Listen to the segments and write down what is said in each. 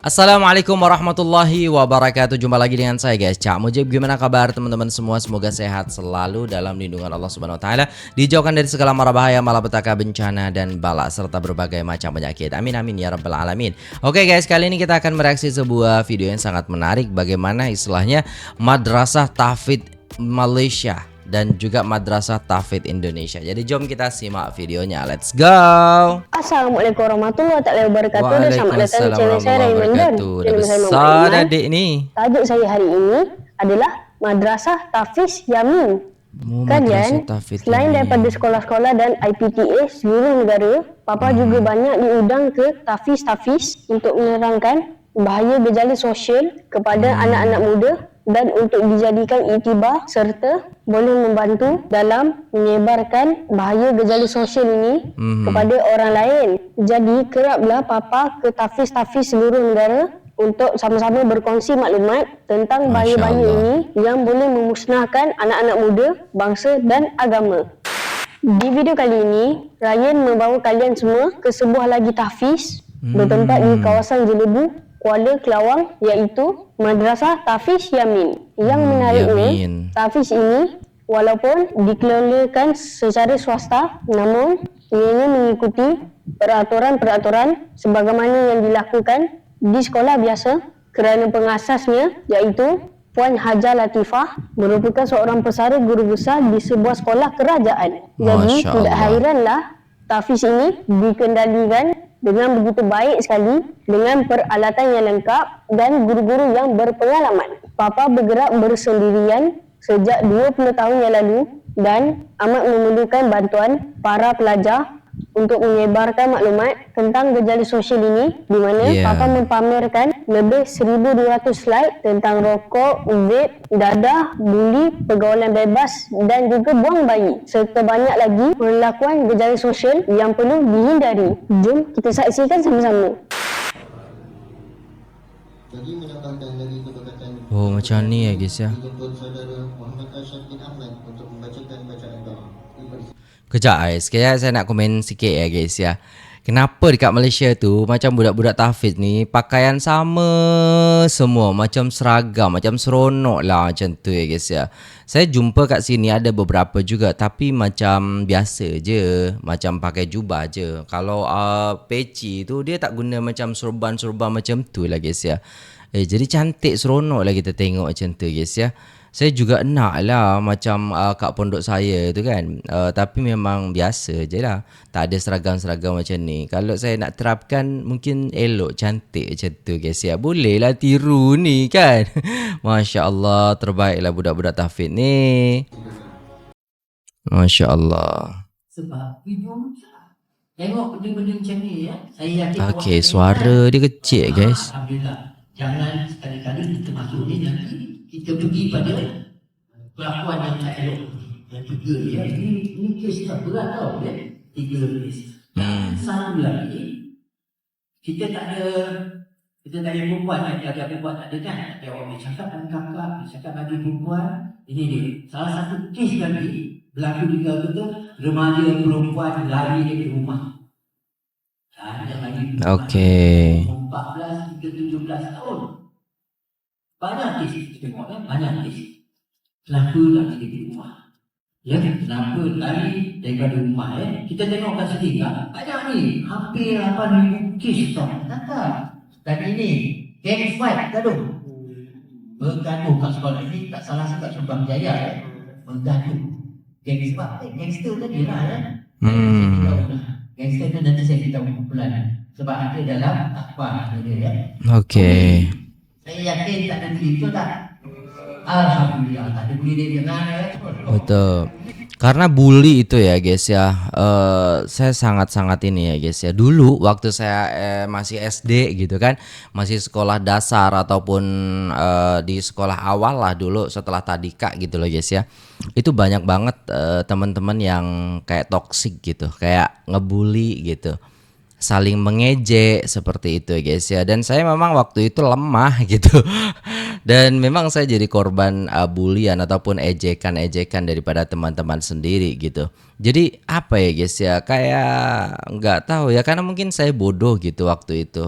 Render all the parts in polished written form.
Assalamualaikum warahmatullahi wabarakatuh. Jumpa lagi dengan saya guys, Cak Mujib. Gimana kabar teman-teman semua? Semoga sehat selalu dalam lindungan Allah Subhanahu wa taala, dijauhkan dari segala mara bahaya, malapetaka, bencana dan bala serta berbagai macam penyakit. Amin amin ya rabbal alamin. Oke guys, kali ini kita akan mereaksi sebuah video yang sangat menarik, bagaimana istilahnya Madrasah Tahfidz Malaysia dan juga Madrasah Tahfidz Indonesia. Jadi jom kita simak videonya. Let's go. Assalamualaikum warahmatullahi wabarakatuh. Dan selamat datang di channel saya Raymond dan Udah besar adik nih. Tajuk saya hari ini adalah Madrasah Tahfidz Yamin. Kajian selain daripada sekolah-sekolah dan IPTA seluruh negara, Papa juga banyak diundang ke tahfiz untuk menerangkan bahaya gejala sosial kepada anak-anak muda dan untuk dijadikan iktibar serta boleh membantu dalam menyebarkan bahaya gejala sosial ini kepada orang lain. Jadi keraplah Papa ke tahfiz seluruh negara untuk sama-sama berkongsi maklumat tentang bahaya-bahaya ini yang boleh memusnahkan anak-anak muda, bangsa dan agama. Di video kali ini, Ryan membawa kalian semua ke sebuah lagi tahfiz bertempat di kawasan Jelebu, Kuala Kelawang, iaitu Madrasah Tahfidz Yamin. Yang menariknya, tahfiz ini walaupun dikelolakan secara swasta, namun ianya mengikuti peraturan-peraturan sebagaimana yang dilakukan di sekolah biasa kerana pengasasnya iaitu Puan Hajar Latifah merupakan seorang pesara guru besar di sebuah sekolah kerajaan. Jadi tidak hairanlah tahfiz ini dikendalikan dengan begitu baik sekali dengan peralatan yang lengkap dan guru-guru yang berpengalaman. Papa bergerak bersendirian sejak 20 tahun yang lalu dan amat memerlukan bantuan para pelajar untuk menyebarkan maklumat tentang gejala sosial ini, di mana Papa mempamerkan lebih 1,200 slide tentang rokok, vape, dadah, buli, pergaulan bebas dan juga buang bayi serta banyak lagi perlakuan gejala sosial yang perlu dihindari. Jom kita saksikan sama-sama. Oh macam ni ya guys ya. Kejap guys, kaya saya nak komen sikit ya guys ya. Kenapa dekat Malaysia tu macam budak-budak tahfiz ni pakaian sama semua, macam seragam, macam seronok lah macam tu ya guys ya. Saya jumpa kat sini ada beberapa juga tapi macam biasa je, macam pakai jubah je. Kalau peci tu dia tak guna macam sorban-sorban macam tu lah guys ya. Jadi cantik seronok lah kita tengok macam tu guys ya. Saya juga nak lah macam kat pondok saya tu kan, tapi memang biasa je lah, tak ada seragam-seragam macam ni. Kalau saya nak terapkan mungkin elok, cantik macam tu guys ya. Boleh lah tiru ni kan. Masya Allah, terbaik lah budak-budak tahfiz ni. Masya Allah. Sebab video tengok benda-benda macam ni ya, saya yakin. Okay, suara dia kecil guys. Alhamdulillah. Jangan sekali-kali kita masuk ni nanti kita pergi pada kelakuan yang tak elok. Yang tiga ya, ini kes tak berat tau ya. 3 kes. Satu lagi, kita tak ada perempuan kan, ada perempuan tak ada kan. Ada orang dia cakap dengan kakak, dia cakap bagi perempuan. Ini dia, salah satu kes lagi berlaku juga betul, remaja perempuan lari dari rumah. Ada lagi Okay. 14 hingga 17 tahun. Banyak kes kita tengok kan, banyak kes. Kenapa lari dari rumah? Ya, kenapa lari daripada rumah kita tengok kat sini kan, banyak ni, hampir 8,000 kes tau. Kenapa? Dan ini, gang fight gaduh. Bergaduh kat sekolah ini, tak salah kat Subang Jaya bergaduh. Gang fight, gangster tadi lah gangster tu nanti saya beritahu kumpulan sebab ada dalam akhbar dia ya. Okay. Saya yakin tak ada beli, betul tak? Alhamdulillah tak ada beli dia dengar ya. Betul. Karena bully itu ya guys ya, saya sangat-sangat ini ya guys ya. Dulu waktu saya masih SD gitu kan, masih sekolah dasar ataupun di sekolah awal lah dulu setelah tadika gitu loh guys ya. Itu banyak banget teman-teman yang kayak toksik gitu, kayak ngebully gitu. saling mengejek seperti itu ya guys ya. Dan saya memang waktu itu lemah gitu. Dan memang saya jadi korban bulian ataupun ejekan-ejekan daripada teman-teman sendiri gitu. Jadi apa ya guys ya, kayak nggak tahu ya, karena mungkin saya bodoh gitu waktu itu,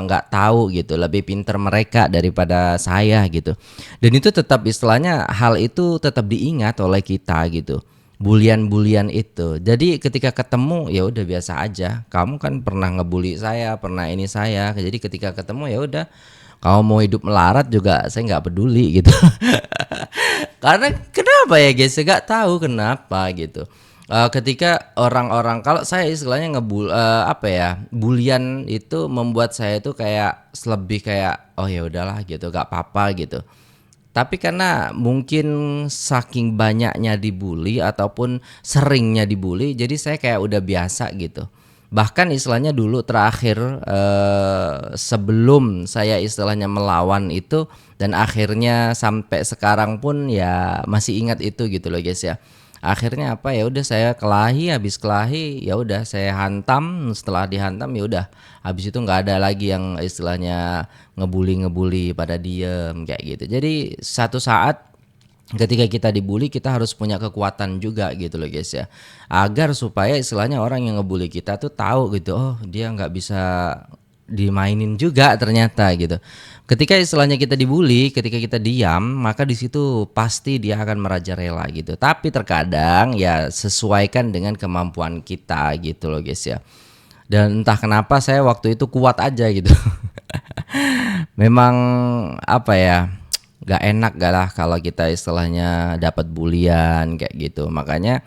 nggak tahu gitu, lebih pinter mereka daripada saya gitu. Dan itu tetap istilahnya hal itu tetap diingat oleh kita gitu, bulian-bulian itu. Jadi ketika ketemu ya udah biasa aja. Kamu kan pernah ngebully saya, pernah ini saya. Jadi ketika ketemu ya udah, kamu mau hidup melarat juga saya nggak peduli gitu. Karena kenapa ya guys? Nggak tahu kenapa gitu. Ketika orang-orang, kalau saya istilahnya apa ya, bulian itu membuat saya itu kayak lebih kayak oh ya udahlah gitu, gak apa-apa gitu. Tapi karena mungkin saking banyaknya dibully ataupun seringnya dibully, jadi saya kayak udah biasa gitu. Bahkan istilahnya dulu terakhir sebelum saya istilahnya melawan itu, dan akhirnya sampai sekarang pun ya masih ingat itu gitu loh guys ya. Akhirnya apa ya udah, saya kelahi, habis kelahi ya udah saya hantam, setelah dihantam ya udah, habis itu nggak ada lagi yang istilahnya ngebully pada diem kayak gitu. Jadi satu saat ketika kita dibully, kita harus punya kekuatan juga gitu loh guys ya, agar supaya istilahnya orang yang ngebully kita tuh tahu gitu, oh dia nggak bisa dimainin juga ternyata gitu. Ketika istilahnya kita dibully, ketika kita diam, maka di situ pasti dia akan merajalela gitu. Tapi terkadang ya sesuaikan dengan kemampuan kita gitu loh guys ya. Dan entah kenapa saya waktu itu kuat aja gitu. Memang apa ya, gak enak gak lah kalau kita istilahnya dapat bulian kayak gitu. Makanya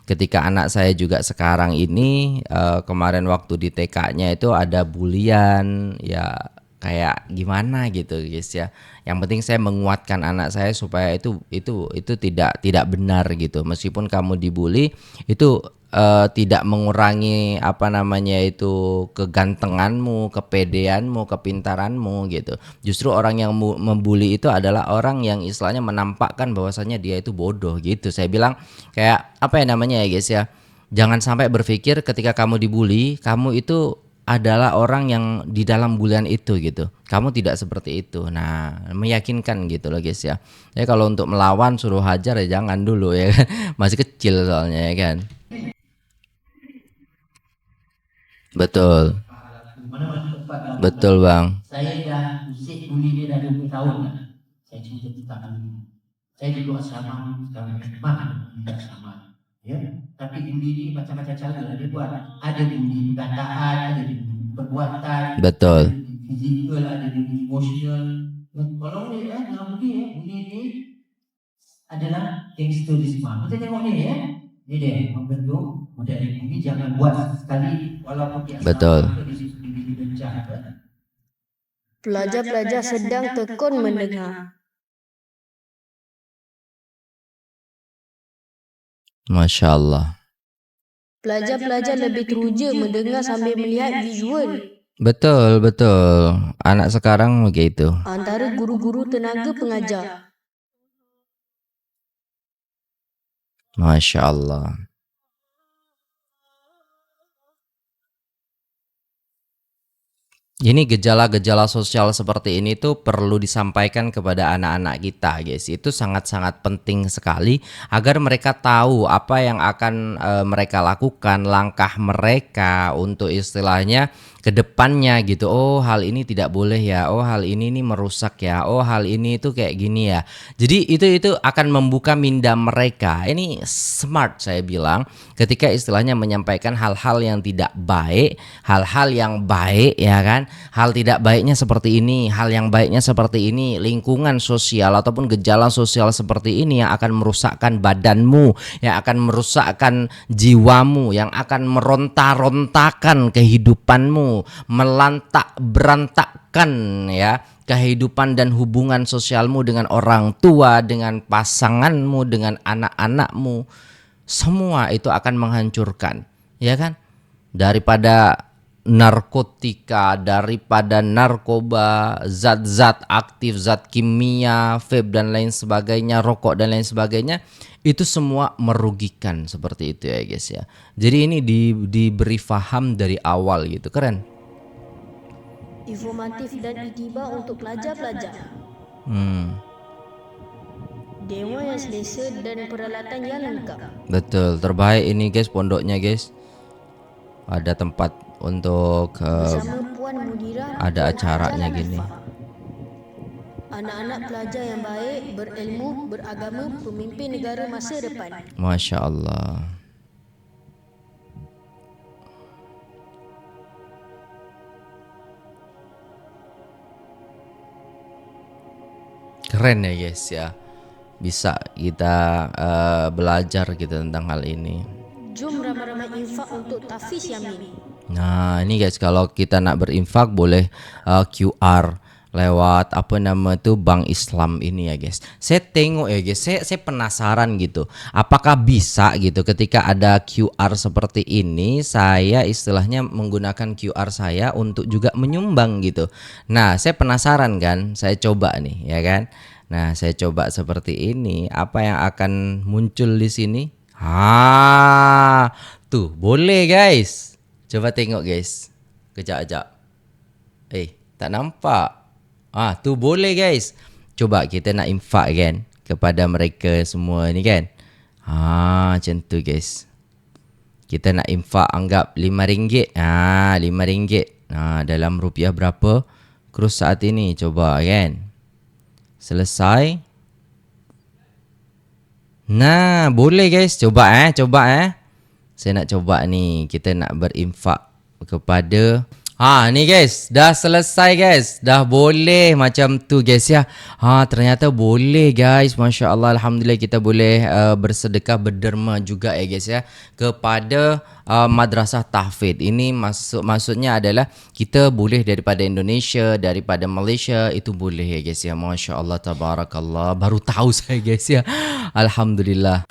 ketika anak saya juga sekarang ini kemarin waktu di TK-nya itu ada bulian ya, kayak gimana gitu guys ya. Yang penting saya menguatkan anak saya supaya itu tidak benar gitu. Meskipun kamu dibully itu tidak mengurangi apa namanya itu kegantenganmu, kepedeanmu, kepintaranmu gitu. Justru orang yang membuli itu adalah orang yang istilahnya menampakkan bahwasannya dia itu bodoh gitu. Saya bilang kayak apa ya namanya ya guys ya. Jangan sampai berpikir ketika kamu dibully, kamu itu adalah orang yang di dalam bulian itu gitu. Kamu tidak seperti itu. Nah, meyakinkan gitu loh guys ya. Ya kalau untuk melawan suruh hajar ya jangan dulu ya kan. Masih kecil soalnya ya kan. Betul. Betul bang. Saya dah usik buli dia dah 20 tahun dah. Saya cerita tentang ini. Saya dulu asrama, sekarang mana tidak sama. Ya, tapi buli ni macam-macam cara dia buat. Ada buli perkataan, ada buli perbuatan. Betul. Ada buli fizikal, ada buli emosional. Kalau ni dalam buli ni adalah gangsterisme. Kita tengok ni ya. Ni dia membentuk budak ini jangan buat sekali walaupun dia betul. Pelajar-pelajar sedang tekun mendengar. Masya Allah. Pelajar-pelajar lebih teruja mendengar sambil melihat visual. Betul. Anak sekarang begitu. Antara guru-guru tenaga pengajar. Masya Allah. Ini gejala-gejala sosial seperti ini tuh perlu disampaikan kepada anak-anak kita guys. Itu sangat-sangat penting sekali agar mereka tahu apa yang akan mereka lakukan, langkah mereka untuk istilahnya ke depannya gitu. Oh hal ini tidak boleh ya, oh hal ini merusak ya, oh hal ini itu kayak gini ya. Jadi itu akan membuka minda mereka. Ini smart saya bilang ketika istilahnya menyampaikan hal-hal yang tidak baik, hal-hal yang baik ya kan. Hal tidak baiknya seperti ini, hal yang baiknya seperti ini, lingkungan sosial ataupun gejala sosial seperti ini yang akan merusakkan badanmu, yang akan merusakkan jiwamu, yang akan meronta-rontakan kehidupanmu, melantak berantakan ya kehidupan dan hubungan sosialmu dengan orang tua, dengan pasanganmu, dengan anak-anakmu. Semua itu akan menghancurkan, ya kan? Daripada narkotika, daripada narkoba, zat-zat aktif, zat kimia, vape dan lain sebagainya, rokok dan lain sebagainya, itu semua merugikan seperti itu ya guys ya. Jadi ini diberi faham dari awal gitu, keren. Informatif dan itibar untuk pelajar-pelajar. Dewa yang selesa dan peralatan yang lengkap. Betul, terbaik ini guys pondoknya guys. Ada tempat untuk Bersama Puan Mudirah ada Puan acaranya Hajah gini. Latifah. Anak-anak pelajar yang baik, berilmu, beragama, pemimpin negara masa depan. Masya Allah. Keren ya guys ya. Bisa kita belajar gitu tentang hal ini. Jom ramai-ramai infak untuk Tafiz Yamin. Nah ini guys, kalau kita nak berinfak boleh QR lewat apa nama tu Bank Islam ini ya guys. Saya tengok ya guys, saya penasaran gitu. Apakah bisa gitu ketika ada QR seperti ini, saya istilahnya menggunakan QR saya untuk juga menyumbang gitu. Nah saya penasaran kan, saya coba nih ya kan. Nah saya coba seperti ini, apa yang akan muncul di sini? Tuh boleh guys. Coba tengok guys. Kejap-kejap. Tak nampak. Tuh boleh guys. Coba kita nak infak kan kepada mereka semua ni kan. Macam tu guys. Kita nak infak anggap RM5. RM5. Dalam rupiah berapa kurs saat ini? Coba kan. Selesai. Nah, boleh guys. Coba. Saya nak coba ni. Kita nak berinfak kepada ni guys, dah selesai guys. Dah boleh macam tu guys ya. Ternyata boleh guys. Masya Allah, alhamdulillah kita boleh bersedekah, berderma juga ya guys ya kepada madrasah tahfidz. Ini maksudnya adalah kita boleh daripada Indonesia, daripada Malaysia, itu boleh ya guys ya. Masya Allah, tabarakallah. Baru tahu saya guys ya. Alhamdulillah.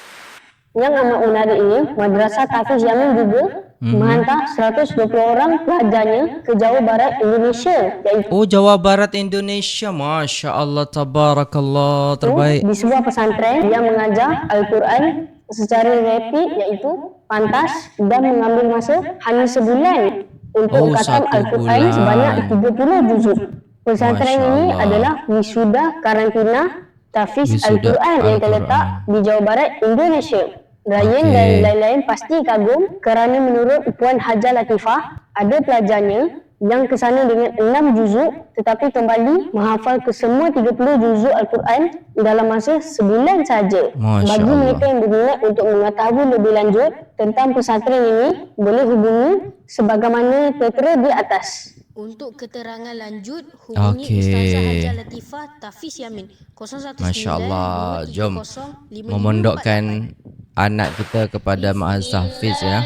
Yang amat menarik ini, Madrasah Tafiz Yamin juga menghantar 120 orang pelajarnya ke Jawa Barat Indonesia, iaitu Jawa Barat Indonesia. Masya Allah, tabarakallah. Terbaik. di sebuah pesantren yang mengajar Al-Quran secara rapid, iaitu pantas, dan mengambil masa hanya sebulan untuk khatam Al-Quran sebanyak 30 juzuk. Pesantren ini adalah wisuda karantina Tafiz Al-Quran yang terletak di Jawa Barat Indonesia. Ryan dan lain-lain pasti kagum kerana menurut Puan Hajah Latifah, ada pelajarnya yang kesana dengan 6 juzuk tetapi kembali menghafal ke semua 30 juzuk Al-Quran dalam masa sebulan saja. Bagi mereka yang berminat untuk mengetahui lebih lanjut tentang pesantren ini, boleh hubungi sebagaimana tertera di atas. Untuk keterangan lanjut, hubungi Ustazah Hajah Latifah Tafiz Yamin 019 Masya Allah, jom memondokkan anak kita kepada Ma'az Tahfiz ya.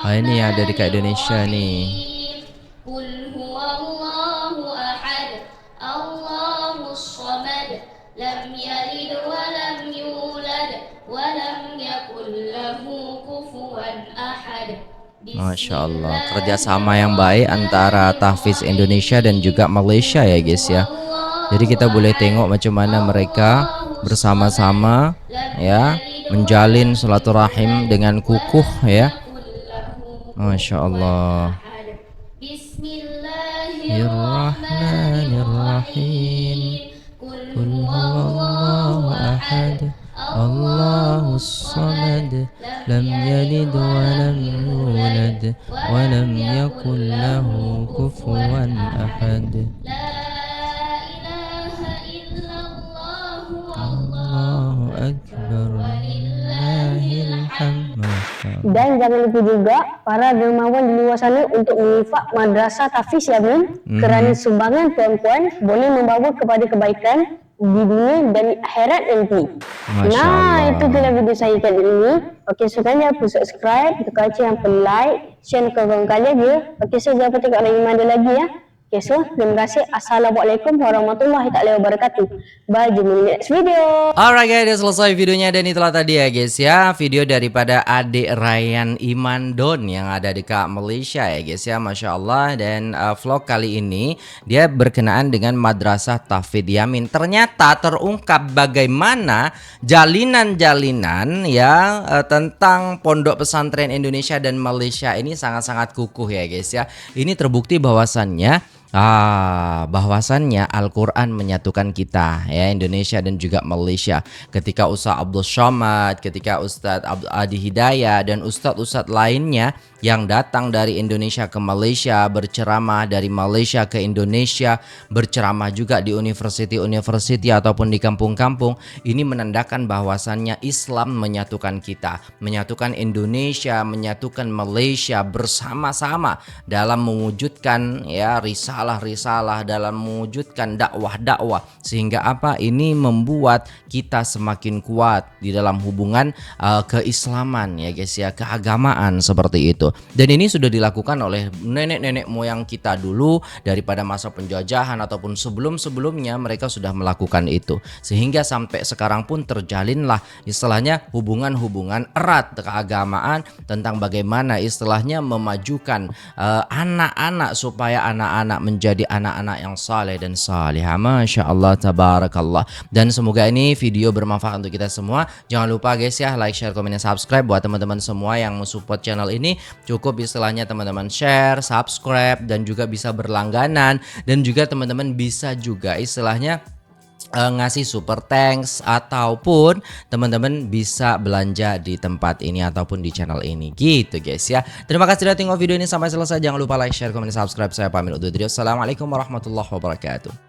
Ini ada dekat Indonesia ni. Qul huwallahu ahad, Allahus samad, lam yalid wa lam yulad wa lam yakul lahu kufuwan ahad. Masya Allah, kerjasama yang baik antara Tahfiz Indonesia dan juga Malaysia ya guys ya. Jadi kita boleh tengok macam mana mereka bersama-sama ya menjalin silaturahim dengan kukuh ya. Masya Allah. Bismillahirrahmanirrahim. Qul huwallahu ahad, Allahus samad, lam yalid wa lam yulad wa lam yakul lahu kufuwan ahad. Allahu Akbar, walillahil hamd. Dan jangan lupa juga para dermawan di luar sana untuk menginfak Madrasah Tafiz Yamin kerana sumbangan puan-puan boleh membawa kepada kebaikan di dunia dan akhirat nanti. Itu adalah video saya kali ini. Okey, so jangan lupa subscribe, tekan yang like, share ke kawan kalian je. Okey, so jangan lupa tengok lagi mana lagi ya. Okay, so terima kasih. Assalamualaikum warahmatullahi taala wabarakatuh. Bye, jumpa di next video. Alright guys, udah selesai videonya dan itulah tadi ya guys ya, video daripada adik Ryan Imandon yang ada di Malaysia ya guys ya, Masya Allah. Dan vlog kali ini dia berkenaan dengan Madrasah Tahfidz Yamin. Ternyata terungkap bagaimana jalinan-jalinan ya tentang pondok pesantren Indonesia dan Malaysia ini sangat-sangat kukuh ya guys ya. Ini terbukti bahwasannya bahwasannya Al-Quran menyatukan kita ya, Indonesia dan juga Malaysia. Ketika Ustadz Abdul Somad, ketika Ustadz Adi Hidayah dan ustadz-ustadz lainnya yang datang dari Indonesia ke Malaysia berceramah, dari Malaysia ke Indonesia berceramah juga di university ataupun di kampung-kampung, ini menandakan bahwasannya Islam menyatukan kita, menyatukan Indonesia, menyatukan Malaysia bersama-sama dalam mewujudkan ya risalah-risalah, dalam mewujudkan dakwah-dakwah, sehingga apa, ini membuat kita semakin kuat di dalam hubungan keislaman ya guys ya, keagamaan seperti itu. Dan ini sudah dilakukan oleh nenek-nenek moyang kita dulu daripada masa penjajahan ataupun sebelum-sebelumnya, mereka sudah melakukan itu, sehingga sampai sekarang pun terjalinlah istilahnya hubungan-hubungan erat keagamaan tentang bagaimana istilahnya memajukan anak-anak supaya anak-anak menjadi anak-anak yang saleh dan salihah. Masya Allah, tabarakallah. Dan semoga ini video bermanfaat untuk kita semua. Jangan lupa guys ya, like, share, komen, dan subscribe. Buat teman-teman semua yang mensupport channel ini, cukup istilahnya teman-teman share, subscribe, dan juga bisa berlangganan. Dan juga teman-teman bisa juga istilahnya ngasih super thanks, ataupun teman-teman bisa belanja di tempat ini ataupun di channel ini gitu guys ya. Terima kasih sudah tengok video ini sampai selesai. Jangan lupa like, share, komen, dan subscribe. Saya pamit undur diri. Assalamualaikum warahmatullahi wabarakatuh.